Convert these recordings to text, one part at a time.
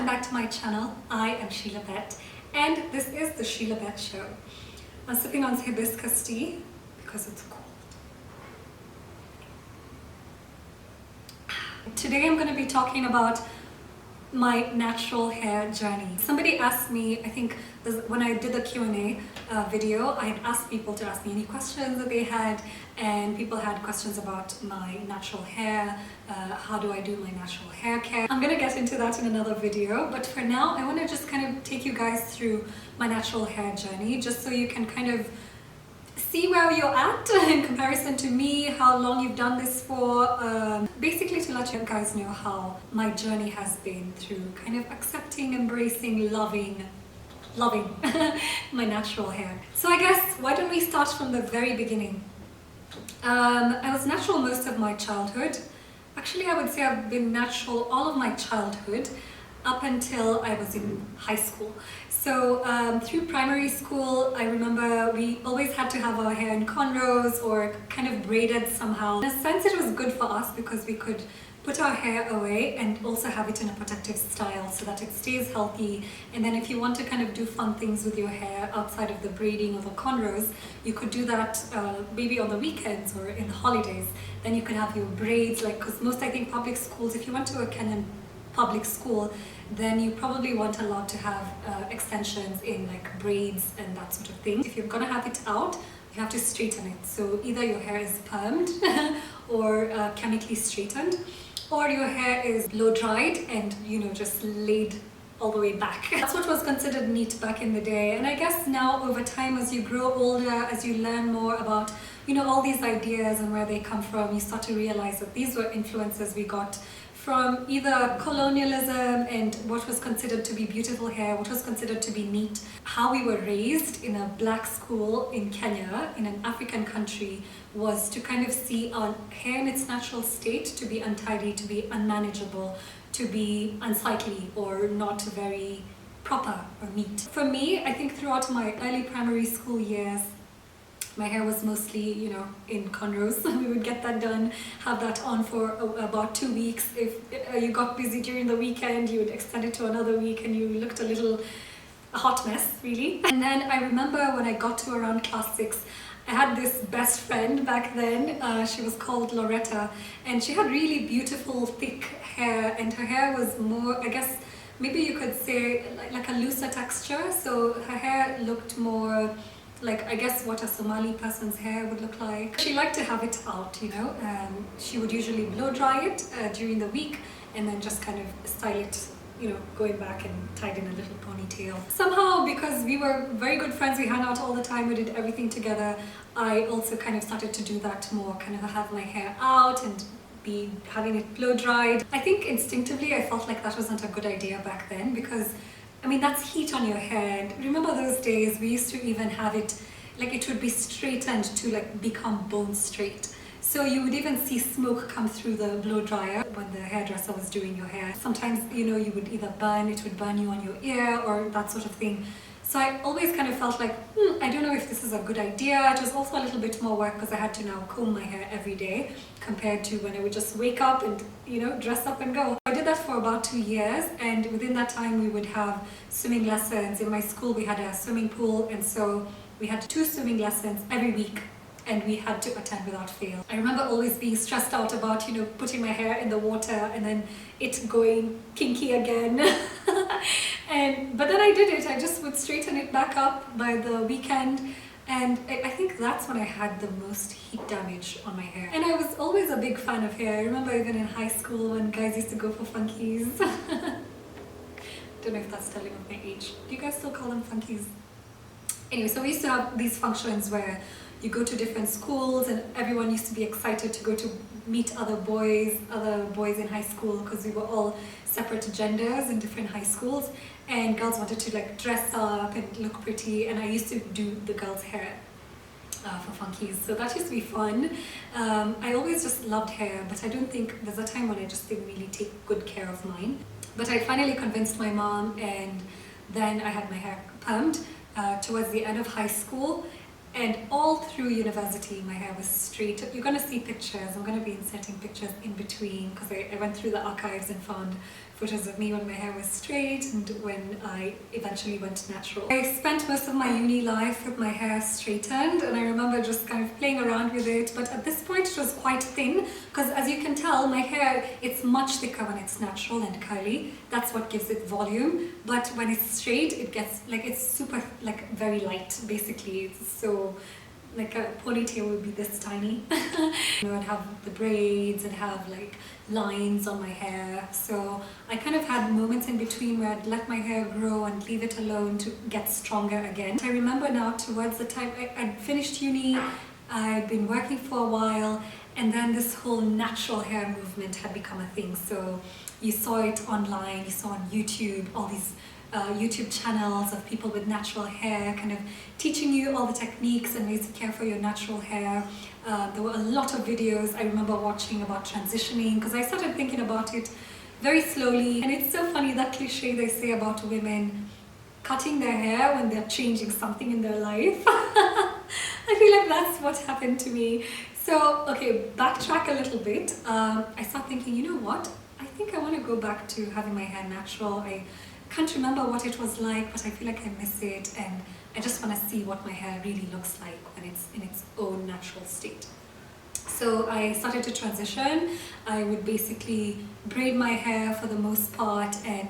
back to my channel. I am Sheila Bet and this is the Sheila Bet Show. I'm sipping on hibiscus tea because it's cold. Today I'm going to be talking about my natural hair journey. Somebody asked me, I think when I did the Q&A video, I had asked people to ask me any questions that they had, and people had questions about my natural hair, how do I do my natural hair care. I'm gonna get into that in another video, but for now I want to just kind of take you guys through my natural hair journey, just so you can kind of see where you're at in comparison to me, how long you've done this for, basically to let you guys know how my journey has been through kind of accepting, embracing, loving my natural hair. So I guess, why don't we start from the very beginning? I was natural most of my childhood. Actually, I would say I've been natural all of my childhood up until I was in high school. So through primary school, I remember we always had to have our hair in cornrows or kind of braided somehow. In a sense, it was good for us because we could put our hair away and also have it in a protective style so that it stays healthy. And then if you want to kind of do fun things with your hair outside of the braiding or the cornrows, you could do that maybe on the weekends or in the holidays. Then you could have your braids, like, because most, I think, public schools, if you went to a Kenyan public school, then you probably weren't allowed to have extensions in like braids and that sort of thing. If you're gonna have it out, you have to straighten it. So either your hair is permed or chemically straightened, or your hair is blow dried and, you know, just laid all the way back. That's what was considered neat back in the day. And I guess now over time, as you grow older, as you learn more about, you know, all these ideas and where they come from, you start to realize that these were influences we got from either colonialism and what was considered to be beautiful hair, what was considered to be neat. How we were raised in a black school in Kenya, in an African country, was to kind of see our hair in its natural state, to be untidy, to be unmanageable, to be unsightly or not very proper or neat. For me, I think throughout my early primary school years, my hair was mostly, you know, in cornrows. We would get that done, have that on for about 2 weeks. If you got busy during the weekend, you would extend it to another week and you looked a hot mess, really. And then I remember when I got to around class 6, I had this best friend back then. She was called Loretta, and she had really beautiful, thick hair, and her hair was more, I guess, maybe you could say like a looser texture. So her hair looked more like, I guess, what a Somali person's hair would look like. She liked to have it out, you know. She would usually blow dry it during the week and then just kind of style it, you know, going back and tied in a little ponytail. Somehow, because we were very good friends, we hung out all the time, we did everything together, I also kind of started to do that more, kind of have my hair out and be having it blow dried. I think instinctively I felt like that wasn't a good idea back then, because I mean, that's heat on your hair. And remember those days, we used to even have it, like, it would be straightened to like become bone straight. So you would even see smoke come through the blow dryer when the hairdresser was doing your hair. Sometimes, you know, you would either it would burn you on your ear or that sort of thing. So I always kind of felt like, I don't know if this is a good idea. It was also a little bit more work because I had to now comb my hair every day compared to when I would just wake up and, you know, dress up and go. I did that for about 2 years, and within that time we would have swimming lessons. In my school we had a swimming pool, and so we had 2 swimming lessons every week, and we had to attend without fail. I remember always being stressed out about, you know, putting my hair in the water and then it going kinky again. But then I did it. I just would straighten it back up by the weekend, and I think that's when I had the most heat damage on my hair. And I was always a big fan of hair. I remember even in high school when guys used to go for funkies. Don't know if that's telling of my age. Do you guys still call them funkies? Anyway, so we used to have these functions where you go to different schools and everyone used to be excited to go to meet other boys in high school, because we were all separate genders in different high schools, and girls wanted to like dress up and look pretty, and I used to do the girls' hair for funkies, so that used to be fun. I always just loved hair, but I don't think there's a time when I just didn't really take good care of mine. But I finally convinced my mom, and then I had my hair permed towards the end of high school. And all through university, my hair was straight. You're going to see pictures. I'm going to be inserting pictures in between because I went through the archives and found photos of me when my hair was straight and when I eventually went natural. I spent most of my uni life with my hair straightened, and I remember just kind of playing around with it, but at this point it was quite thin because, as you can tell, my hair, it's much thicker when it's natural and curly. That's what gives it volume, but when it's straight it gets like, it's super like very light basically. It's so like a ponytail would be this tiny. You know, I'd have the braids and have like lines on my hair. So I kind of had moments in between where I'd let my hair grow and leave it alone to get stronger again. I remember now towards the time I'd finished uni, I'd been working for a while, and then this whole natural hair movement had become a thing. So you saw it online, you saw on YouTube, all these YouTube channels of people with natural hair kind of teaching you all the techniques and ways to care for your natural hair. There were a lot of videos I remember watching about transitioning, because I started thinking about it very slowly. And it's so funny, that cliche they say about women cutting their hair when they're changing something in their life. I feel like that's what happened to me. So, okay, backtrack a little bit. I started thinking, you know what? I think I want to go back to having my hair natural. I can't remember what it was like, but I feel like I miss it, and I just want to see what my hair really looks like when it's in its own natural state. So I started to transition. I would basically braid my hair for the most part, and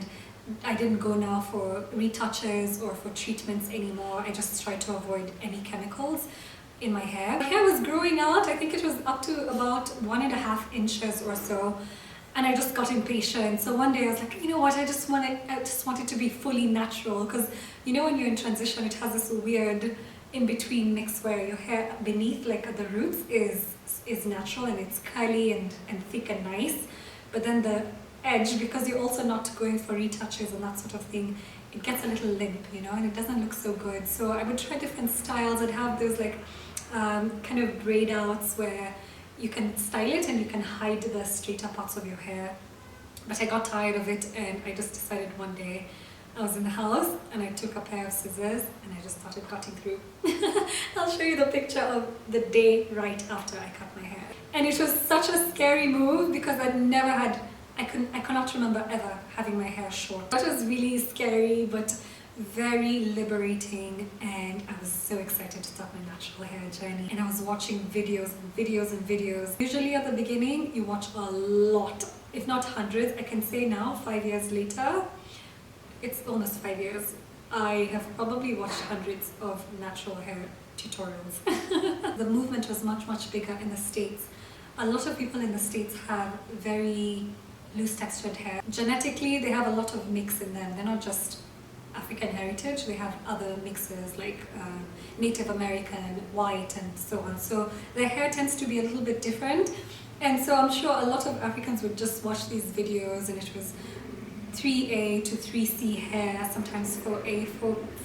I didn't go now for retouches or for treatments anymore. I just tried to avoid any chemicals in my hair. My hair was growing out. I think it was up to about 1.5 inches or so. And I just got impatient. So one day I was like, you know what, I just want it to be fully natural, because you know when you're in transition, it has this weird in-between mix where your hair beneath, like at the roots, is natural and it's curly and thick and nice, but then the edge, because you're also not going for retouches and that sort of thing, it gets a little limp, you know, and it doesn't look so good. So I would try different styles. I'd have those like kind of braid outs where you can style it and you can hide the straighter parts of your hair. But I got tired of it, and I just decided one day, I was in the house and I took a pair of scissors and I just started cutting through. I'll show you the picture of the day right after I cut my hair. And it was such a scary move because I'd never had, I cannot remember ever having my hair short. That was really scary, but very liberating, and I was so excited to start my natural hair journey. And I was watching videos and videos and videos. Usually at the beginning you watch a lot, if not hundreds. I can say now, 5 years later, it's almost 5 years, I have probably watched hundreds of natural hair tutorials. The movement was much bigger in the States. A lot of people in the States have very loose textured hair. Genetically they have a lot of mix in them. They're not just African heritage, they have other mixes like Native American, white, and so on. So their hair tends to be a little bit different, and so I'm sure a lot of Africans would just watch these videos, and it was 3A to 3C hair, sometimes 4A,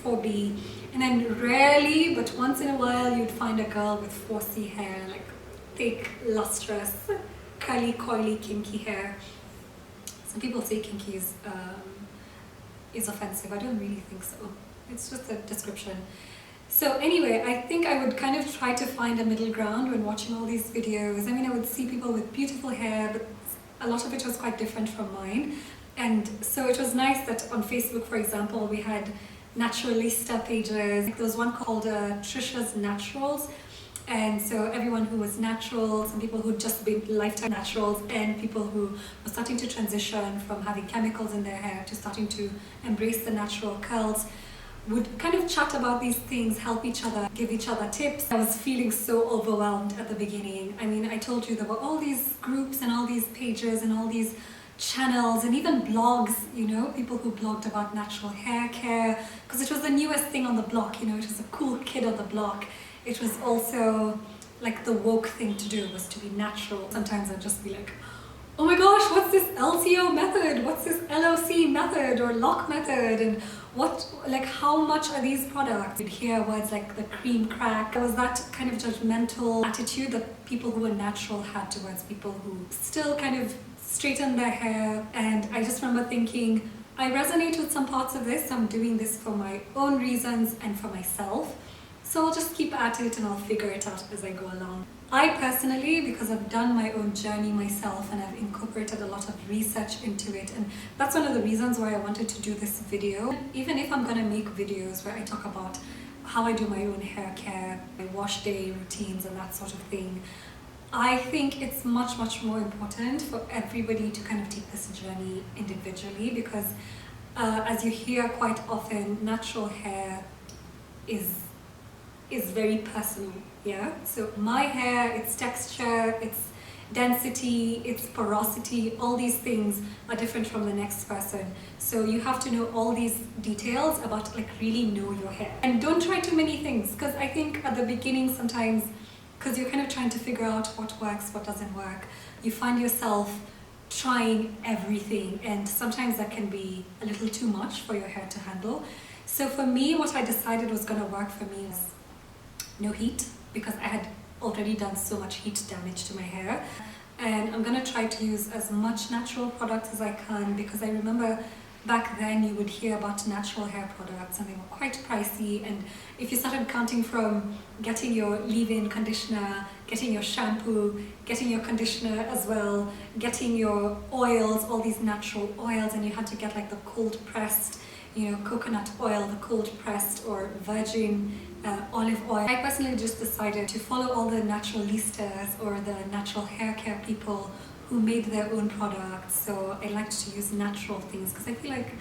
4B, and then rarely, but once in a while, you'd find a girl with 4C hair, like thick, lustrous, curly, coily, kinky hair. Some people say kinky is offensive. I don't really think so. It's just a description. So anyway, I think I would kind of try to find a middle ground when watching all these videos. I mean, I would see people with beautiful hair, but a lot of it was quite different from mine. And so it was nice that on Facebook, for example, we had naturalista pages. There was one called Trisha's Naturals. And so everyone who was natural, some people who'd just been lifetime naturals, and people who were starting to transition from having chemicals in their hair to starting to embrace the natural curls, would kind of chat about these things, help each other, give each other tips. I was feeling so overwhelmed at the beginning. I mean, I told you there were all these groups and all these pages and all these channels and even blogs, you know, people who blogged about natural hair care, because it was the newest thing on the block, you know, it was a cool kid on the block. It was also like the woke thing to do, was to be natural. Sometimes I'd just be like, oh my gosh, what's this LCO method? What's this LOC method or lock method? And what, like, how much are these products? You'd hear words like the cream crack. There was that kind of judgmental attitude that people who were natural had towards people who still kind of straighten their hair. And I just remember thinking, I resonate with some parts of this. I'm doing this for my own reasons and for myself. So I'll just keep at it and I'll figure it out as I go along. I personally, because I've done my own journey myself and I've incorporated a lot of research into it, and that's one of the reasons why I wanted to do this video. Even if I'm gonna make videos where I talk about how I do my own hair care, my wash day routines and that sort of thing, I think it's much more important for everybody to kind of take this journey individually, because as you hear quite often, natural hair is very personal. Yeah, so my hair, its texture, its density, its porosity, all these things are different from the next person. So you have to know all these details about, like, really know your hair. And don't try too many things, because I think at the beginning sometimes, because you're kind of trying to figure out what works, what doesn't work, you find yourself trying everything, and sometimes that can be a little too much for your hair to handle. So for me, what I decided was going to work for me was no heat, because I had already done so much heat damage to my hair, and I'm gonna try to use as much natural products as I can, because I remember back then you would hear about natural hair products and they were quite pricey, and if you started counting from getting your leave-in conditioner, getting your shampoo, getting your conditioner as well, getting your oils, all these natural oils, and you had to get like the cold pressed, you know, coconut oil, the cold pressed or virgin olive oil. I personally just decided to follow all the naturalistas or the natural hair care people who made their own products. So I liked to use natural things because I feel like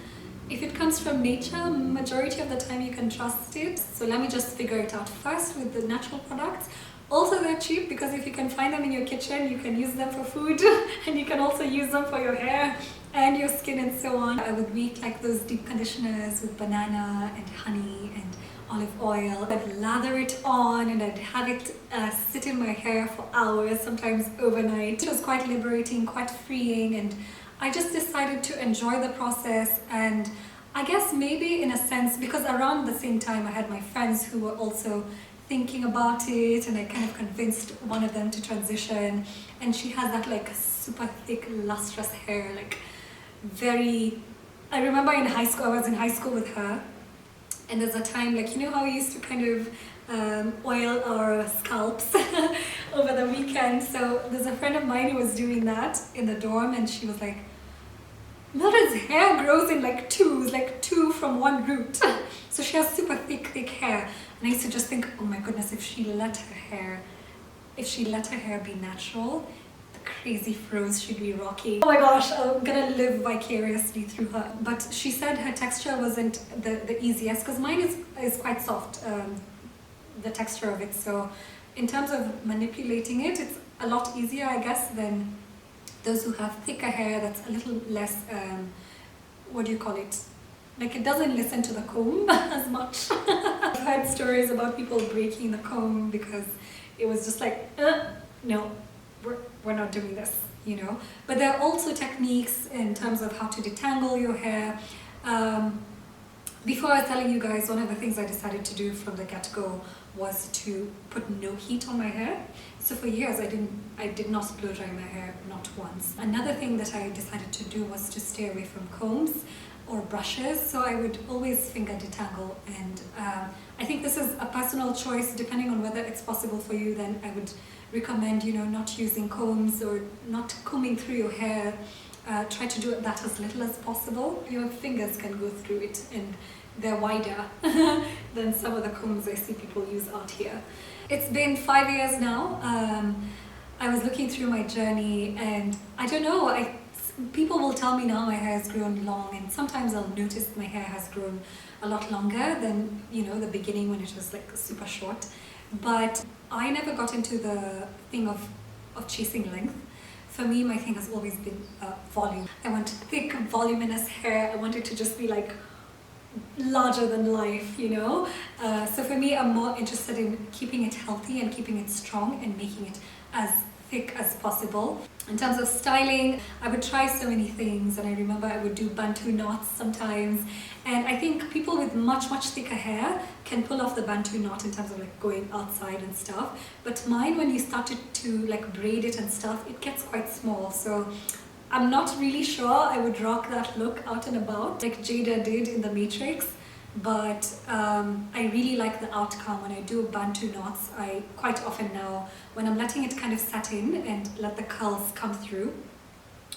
if it comes from nature, majority of the time you can trust it. So let me just figure it out first with the natural products. Also, they're cheap because if you can find them in your kitchen, you can use them for food and you can also use them for your hair and your skin and so on. I would make like those deep conditioners with banana and honey and olive oil. I'd lather it on and I'd have it sit in my hair for hours, sometimes overnight. It was quite liberating, quite freeing, and I just decided to enjoy the process. And I guess maybe in a sense, because around the same time I had my friends who were also thinking about it, and I kind of convinced one of them to transition, and she has that like super thick lustrous hair, like very, I remember in high school, I was in high school with her, and there's a time, like, you know how we used to kind of oil our scalps over the weekend. So there's a friend of mine who was doing that in the dorm, and she was like, Mildred's hair grows in like twos, like two from one root. So she has super thick hair. And I used to just think, oh my goodness, if she let her hair be natural, the crazy froze she'd be rocking. Oh my gosh, I'm gonna live vicariously through her. But she said her texture wasn't the easiest, because mine is quite soft, the texture of it. So in terms of manipulating it, it's a lot easier, I guess, than those who have thicker hair that's a little less, what do you call it? Like, it doesn't listen to the comb as much. I've heard stories about people breaking the comb because it was just like, no, we're not doing this, you know. But there are also techniques in terms of how to detangle your hair. Before I was telling you guys, one of the things I decided to do from the get-go was to put no heat on my hair. So for years I did not blow dry my hair, not once. Another thing that I decided to do was to stay away from combs or brushes, so I would always finger detangle, and I think this is a personal choice. Depending on whether it's possible for you, then I would recommend, you know, not using combs or not combing through your hair. Try to do that as little as possible. Your fingers can go through it, and they're wider than some of the combs I see people use out here. It's been 5 years now. I was looking through my journey, and I don't know, people will tell me now my hair has grown long, and sometimes I'll notice my hair has grown a lot longer than, you know, the beginning when it was like super short. But I never got into the thing of chasing length. For me, my thing has always been volume. I want thick, voluminous hair. I want it to just be like larger than life, you know? So for me, I'm more interested in keeping it healthy and keeping it strong and making it as thick as possible. In terms of styling, I would try so many things, and I remember I would do Bantu knots sometimes, and I think people with much thicker hair can pull off the Bantu knot in terms of like going outside and stuff, but mine, when you started to like braid it and stuff, it gets quite small. So I'm not really sure I would rock that look out and about like Jada did in The Matrix. but I really like the outcome. When I do Bantu knots, I quite often now, when I'm letting it kind of set in and let the curls come through,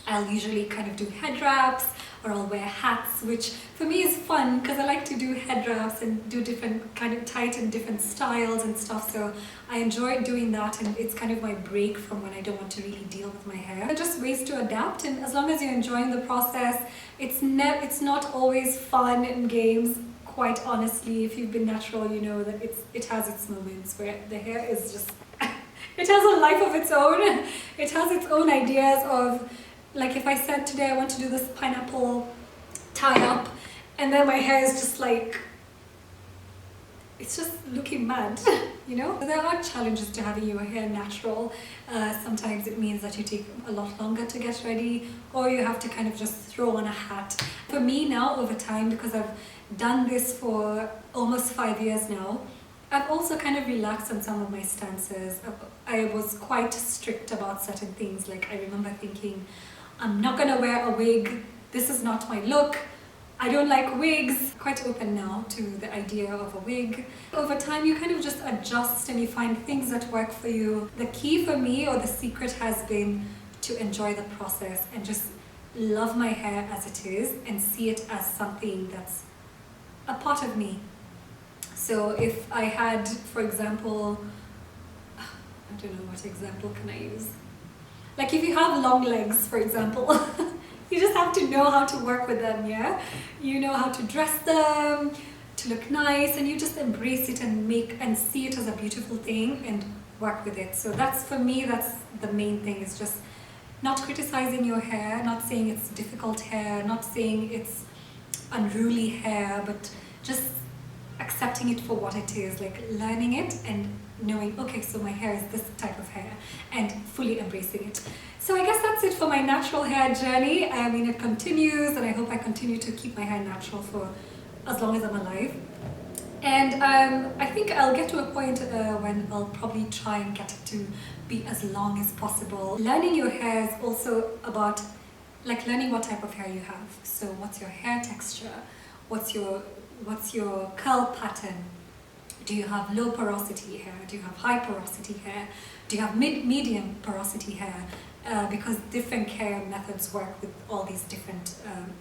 I'll usually kind of do head wraps, or I'll wear hats, which for me is fun because I like to do head wraps and do different kind of tight and different styles and stuff. So I enjoy doing that, and it's kind of my break from when I don't want to really deal with my hair. They're just ways to adapt, and as long as you're enjoying the process, it's not always fun and games. Quite honestly, if you've been natural, you know that it has its moments where the hair is just it has a life of its own. It has its own ideas of, like, if I said today I want to do this pineapple tie up, and then my hair is just like, it's just looking mad, you know? There are challenges to having your hair natural. Sometimes it means that you take a lot longer to get ready, or you have to kind of just throw on a hat. For me now, over time, because I've done this for almost 5 years now, I've also kind of relaxed on some of my stances. I was quite strict about certain things. Like, I remember thinking, I'm not gonna wear a wig, this is not my look, I don't like wigs. Quite open now to the idea of a wig. Over time you kind of just adjust and you find things that work for you. The key for me, or the secret, has been to enjoy the process and just love my hair as it is and see it as something that's a part of me. So if I had, for example, I don't know, what example can I use? Like, if you have long legs, for example, you just have to know how to work with them, yeah? You know how to dress them to look nice, and you just embrace it and see it as a beautiful thing and work with it. So that's, for me, that's the main thing, is just not criticizing your hair, not saying it's difficult hair, not saying it's unruly hair, but just accepting it for what it is, like learning it and knowing, okay, so my hair is this type of hair, and fully embracing it. So I guess that's it for my natural hair journey. I mean, it continues, and I hope I continue to keep my hair natural for as long as I'm alive. And I think I'll get to a point when I'll probably try and get it to be as long as possible. Learning your hair is also about, like, learning what type of hair you have. So what's your hair texture? What's your curl pattern? Do you have low porosity hair? Do you have high porosity hair? Do you have medium porosity hair? Because different care methods work with all these different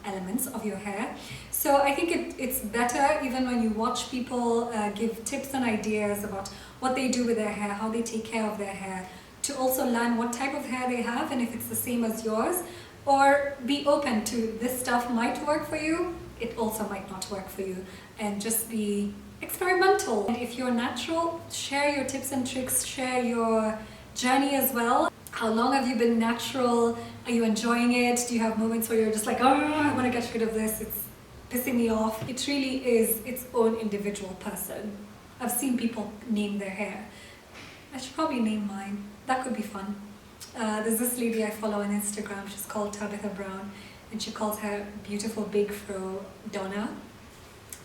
elements of your hair. So I think it's better, even when you watch people give tips and ideas about what they do with their hair, how they take care of their hair, to also learn what type of hair they have and if it's the same as yours, or be open to this stuff might work for you, it also might not work for you, and just be experimental. And if you're natural, share your tips and tricks, share your journey as well. How long have you been natural? Are you enjoying it? Do you have moments where you're just like, oh, I want to get rid of this, it's pissing me off? It really is its own individual person. I've seen people name their hair. I should probably name mine. That could be fun. There's this lady I follow on Instagram, she's called Tabitha Brown, and she calls her beautiful big fro Donna.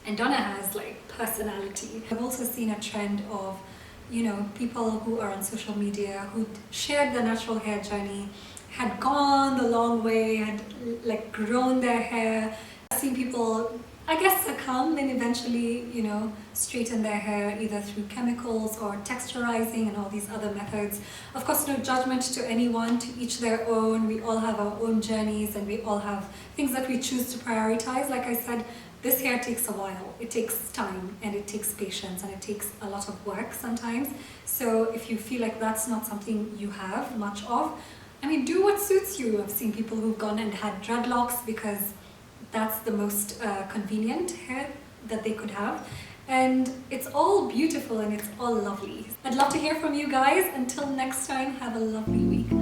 And Donna has, like, personality. I've also seen a trend of, you know, people who are on social media who shared their natural hair journey, had gone the long way, had, like, grown their hair. I've seen people, I guess, succumb and eventually, you know, straighten their hair either through chemicals or texturizing and all these other methods. Of course, no judgment to anyone, to each their own. We all have our own journeys and we all have things that we choose to prioritize. Like I said, this hair takes a while. It takes time and it takes patience and it takes a lot of work sometimes. So if you feel like that's not something you have much of, I mean, do what suits you. I've seen people who've gone and had dreadlocks because that's the most convenient hair that they could have. And it's all beautiful and it's all lovely. I'd love to hear from you guys. Until next time, have a lovely week.